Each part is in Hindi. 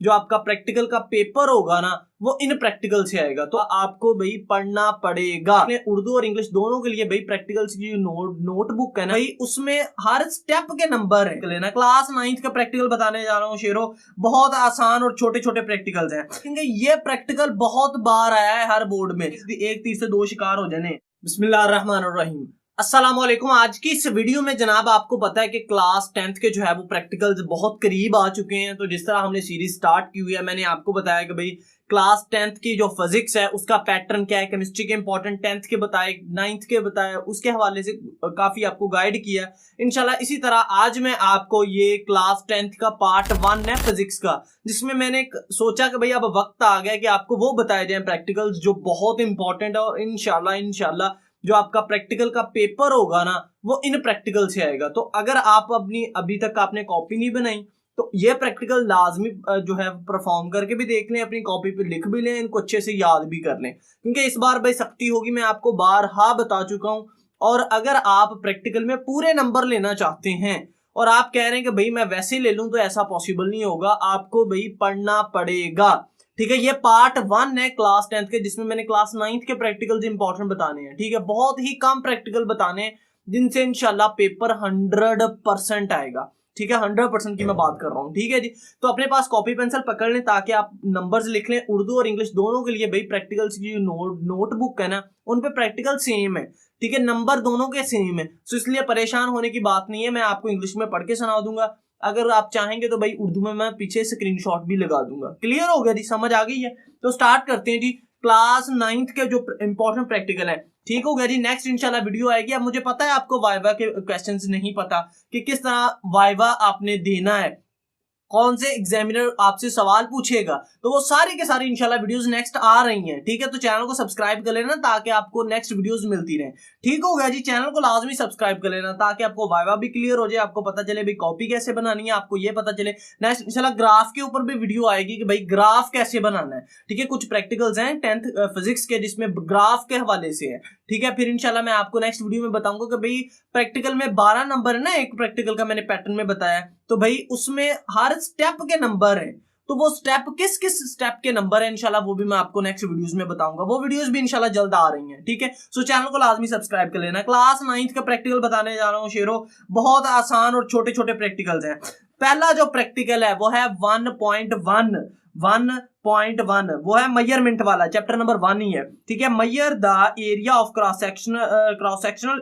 जो आपका प्रैक्टिकल का पेपर होगा ना वो इन प्रैक्टिकल से आएगा, तो आपको भाई पढ़ना पड़ेगा। उर्दू और इंग्लिश दोनों के लिए भाई प्रैक्टिकल्स की नोटबुक है ना भाई, उसमें हर स्टेप के नंबर है लेना। क्लास 9th का प्रैक्टिकल बताने जा रहा हूँ शेरो, बहुत आसान और छोटे छोटे प्रैक्टिकल्स हैं, क्योंकि ये प्रैक्टिकल बहुत बार आया है हर बोर्ड में। एक तीर से दो शिकार हो जाने। बिस्मिल्लाहिर्रहमानिर्रहीम, अस्सलाम वालेकुम। आज की इस वीडियो में जनाब आपको पता है कि क्लास 10th के जो है वो प्रैक्टिकल्स बहुत करीब आ चुके हैं। तो जिस तरह हमने सीरीज स्टार्ट की हुई है, मैंने आपको बताया कि भाई क्लास 10th की जो फिजिक्स है उसका पैटर्न क्या है, केमिस्ट्री के इंपॉर्टेंट 10th के बताए, 9th के बताए, उसके हवाले से काफी आपको गाइड किया इंशाल्लाह। इसी तरह आज मैं आपको ये क्लास 10th का पार्ट 1 है फिजिक्स का, जिसमें मैंने सोचा कि भाई अब वक्त आ गया कि आपको वो बताए जाए प्रैक्टिकल्स जो बहुत इंपॉर्टेंट है, और इंशाल्लाह जो आपका प्रैक्टिकल का पेपर होगा ना वो इन प्रैक्टिकल से आएगा। तो अगर आप अपनी अभी तक आपने कॉपी नहीं बनाई तो ये प्रैक्टिकल लाजमी जो है परफॉर्म करके भी देख लें, अपनी कॉपी पे लिख भी लें, इनको अच्छे से याद भी कर लें, क्योंकि इस बार भाई सख्ती होगी, मैं आपको बारहा बता चुका हूं। और अगर आप प्रैक्टिकल में पूरे नंबर लेना चाहते हैं और आप कह रहे हैं कि भाई मैं वैसे ले लूं, तो ऐसा पॉसिबल नहीं होगा, आपको भाई पढ़ना पड़ेगा। ठीक है, ये पार्ट 1 है क्लास 10th के, जिसमें मैंने क्लास 9th के प्रैक्टिकल्स इंपॉर्टेंट बताने हैं। ठीक है, बहुत ही कम प्रैक्टिकल बताने हैं जिनसे इंशाल्लाह पेपर 100% आएगा। ठीक है, 100% की मैं बात कर रहा हूँ। ठीक है जी, तो अपने पास कॉपी पेंसिल पकड़ लें ताकि आप नंबर्स लिख लें। उर्दू और इंग्लिश दोनों के लिए भाई प्रैक्टिकल्स की नोटबुक है ना, उन पे प्रैक्टिकल सेम है। ठीक है, नंबर दोनों के सेम है, तो इसलिए परेशान होने की बात नहीं है। मैं आपको इंग्लिश में पढ़ के सुना दूंगा, अगर आप चाहेंगे तो भाई उर्दू में मैं पीछे स्क्रीनशॉट भी लगा दूंगा। क्लियर हो गया जी, समझ आ गई है? तो स्टार्ट करते हैं जी क्लास 9th के जो इंपॉर्टेंट प्रैक्टिकल है। ठीक हो गया जी, नेक्स्ट इंशाल्लाह वीडियो आएगी। अब मुझे पता है आपको वाइवा के क्वेश्चंस नहीं पता कि किस तरह वाइवा आपने देना है, कौन से एग्जामिनर आपसे सवाल पूछेगा, तो वो सारी के सारी इंशाल्लाह वीडियोस नेक्स्ट आ रही हैं। ठीक है, तो चैनल को सब्सक्राइब कर लेना ताकि आपको नेक्स्ट वीडियोस मिलती रहें। ठीक हो गया जी, चैनल को लाजमी सब्सक्राइब कर लेना ताकि आपको वाइवा भी क्लियर हो जाए, आपको पता चले भाई कॉपी कैसे बनानी है, आपको ये पता चले। नेक्स्ट इंशाल्लाह ग्राफ के ऊपर भी वीडियो आएगी कि भाई ग्राफ कैसे बनाना है। ठीक है, कुछ प्रैक्टिकल्स हैं 10th फिजिक्स के जिसमें ग्राफ के हवाले से है। ठीक है, फिर इंशाल्लाह मैं आपको नेक्स्ट वीडियो में बताऊंगा कि भाई प्रैक्टिकल में 12 नंबर है ना, एक प्रैक्टिकल का मैंने पैटर्न में बताया, तो भाई उसमें हर स्टेप के नंबर है, तो वो स्टेप किस किस स्टेप के नंबर है इंशाल्लाह वो भी मैं आपको नेक्स्ट वीडियोस में बताऊंगा। वो वीडियोस भी इंशाल्लाह जल्द आ रही हैं। ठीक है, सो चैनल को लाजमी सब्सक्राइब कर लेना। क्लास 9th का प्रैक्टिकल बताने जा रहा हूँ शेरो, बहुत आसान और छोटे छोटे प्रैक्टिकल्स हैं। पहला जो प्रैक्टिकल है वो है 1.1 वो है मेजरमेंट वाला, चैप्टर नंबर 1 ही है। ठीक है, measure the area of cross sectional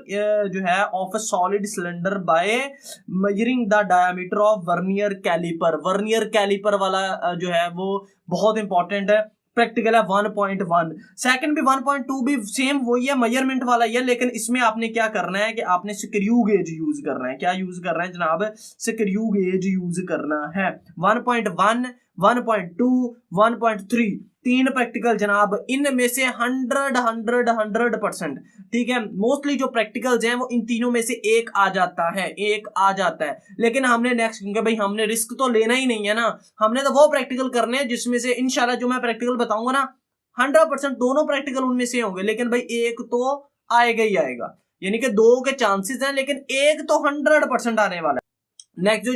जो है of a solid cylinder by measuring the diameter of vernier caliper. Vernier caliper वाला जो है वो बहुत इंपॉर्टेंट है, प्रैक्टिकल है 1.1। सेकंड भी 1.2 भी सेम वही है, मेजरमेंट वाला ही है, लेकिन इसमें आपने क्या करना है कि आपने स्क्रू गेज यूज करना है। क्या यूज कर रहे हैं जनाब? स्क्रू गेज यूज करना है। 1.1, 1.2, 1.3 तीन प्रैक्टिकल जनाब, इनमें से 100% ठीक है, मोस्टली जो प्रैक्टिकल्स हैं वो इन तीनों में से एक आ जाता है, एक आ जाता है। लेकिन हमने नेक्स्ट, क्योंकि भाई हमने रिस्क तो लेना ही नहीं है ना, हमने तो वो प्रैक्टिकल करने हैं जिसमें से इंशाल्लाह जो मैं प्रैक्टिकल बताऊंगा ना 100% दोनों प्रैक्टिकल उनमें से होंगे, लेकिन भाई एक तो आएगा ही आएगा, यानी कि दो के चांसेस हैं, लेकिन एक तो 100% आने वाला है। नेक्स्ट जो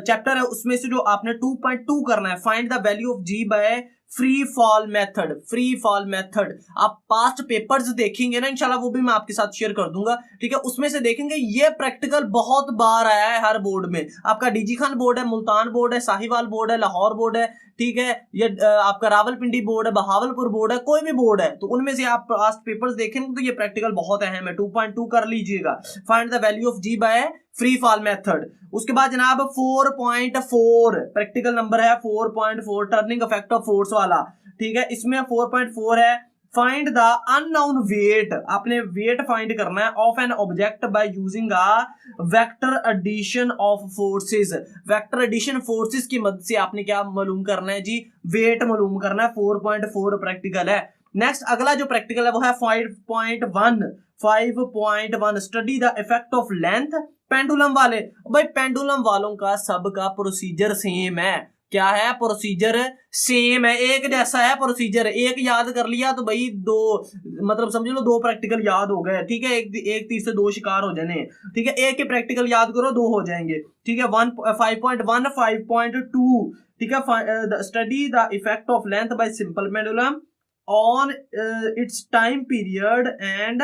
चैप्टर है उसमें से जो आपने 2.2 करना है, find the value of g by free fall method. Free fall method आप पास्ट पेपर्स देखेंगे ना इंशाल्लाह, वो भी मैं आपके साथ शेयर कर दूंगा। ठीक है, उसमें से देखेंगे ये प्रैक्टिकल बहुत बार आया है हर बोर्ड में। आपका डीजी खान बोर्ड है, मुल्तान बोर्ड है, साहिवाल बोर्ड है, लाहौर बोर्ड है, ठीक है, ये आपका रावलपिंडी बोर्ड है, बहावलपुर बोर्ड है, कोई भी बोर्ड है, तो उनमें से आप पास्ट पेपर्स देखेंगे तो ये प्रैक्टिकल बहुत अहम है। 2.2 कर लीजिएगा, find the value of g by free fall method. उसके बाद जनाब 4.4 प्रैक्टिकल नंबर है, 4.4 टर्निंग इफेक्ट ऑफ फोर्स वाला। ठीक है, इसमें 4.4 है, फाइंड द अननोन वेट। आपने वेट फाइंड करना है of an object by using a vector addition of forces. Vector addition forces की मदद से आपने क्या मालूम करना है जी? वेट मालूम करना है। 4.4 प्रैक्टिकल है। नेक्स्ट अगला जो प्रैक्टिकल है वो है 5.1 study the effect of length pendulum वाले। भाई पेंडुलम वालों का सबका प्रोसीजर सेम है, क्या है, प्रोसीजर सेम है, एक जैसा है प्रोसीजर। एक याद कर लिया तो भाई दो, मतलब समझ लो 2 प्रैक्टिकल याद हो गए, ठीक है। एक तीर से 2 शिकार हो जाने, ठीक है। एक के प्रैक्टिकल याद करो 2 हो जाएंगे, ठीक है। 5.1 5.2, ठीक है। Study the effect of length bye simple pendulum on it's time period and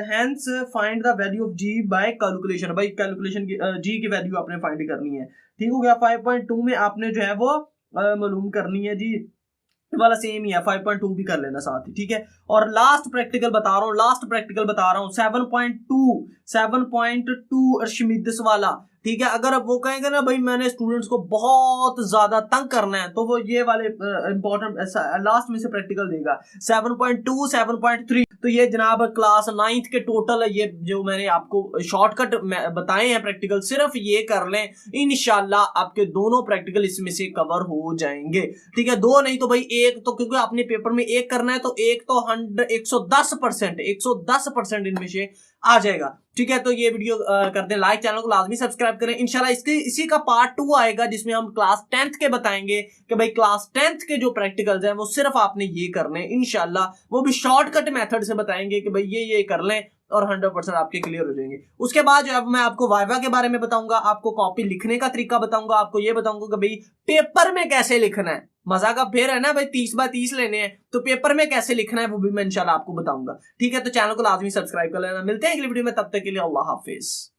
hence find the value of g by calculation. भाई कैलकुलेशन की जी की वैल्यू आपने फाइंड करनी है, ठीक हो गया। 5.2 में आपने जो है वो मालूम करनी है जी, वाला सेम ही है, 5.2 भी कर लेना साथ ही, ठीक है। और लास्ट प्रैक्टिकल बता रहा हूँ 7.2 अर्शिमिदस वाला, ठीक है। अगर वो कहेंगे ना भाई मैंने स्टूडेंट्स को बहुत ज्यादा तंग करना है, तो वो ये वाले इंपॉर्टेंट लास्ट में से प्रैक्टिकल देगा 7.2 7.3। तो ये जनाब क्लास 9th के टोटल ये जो मैंने आपको शॉर्टकट बताए हैं प्रैक्टिकल, सिर्फ ये कर लें, इंशाल्लाह आपके दोनों प्रैक्टिकल इसमें से कवर हो जाएंगे, ठीक है। 2 नहीं तो भाई 1 तो, क्योंकि आपने पेपर में 1 करना है तो 1 तो 110% इनमें से आ जाएगा, ठीक है। तो ये वीडियो कर दें लाइक, चैनल को लाजमी सब्सक्राइब करें। इंशाल्लाह इसी का पार्ट 2 आएगा, जिसमें हम क्लास 10th के बताएंगे कि भाई क्लास 10th के जो प्रैक्टिकल्स हैं वो सिर्फ आपने ये करने, इंशाल्लाह वो भी शॉर्टकट मेथड से बताएंगे कि भाई ये कर लें और 100% आपके क्लियर हो जाएंगे। उसके बाद जो है मैं आपको वाइवा के बारे में बताऊंगा, आपको कॉपी लिखने का तरीका बताऊंगा, आपको ये बताऊंगा कि भाई पेपर में कैसे लिखना है। मजा का फेर है ना भाई, 30x30 लेने हैं, तो पेपर में कैसे लिखना है वो भी मैं इंशाल्लाह आपको बताऊंगा, ठीक है। तो चैनल को लाजमी सब्सक्राइब कर लेना। मिलते हैं अगली वीडियो में, तब तक के लिए अल्लाह हाफिज।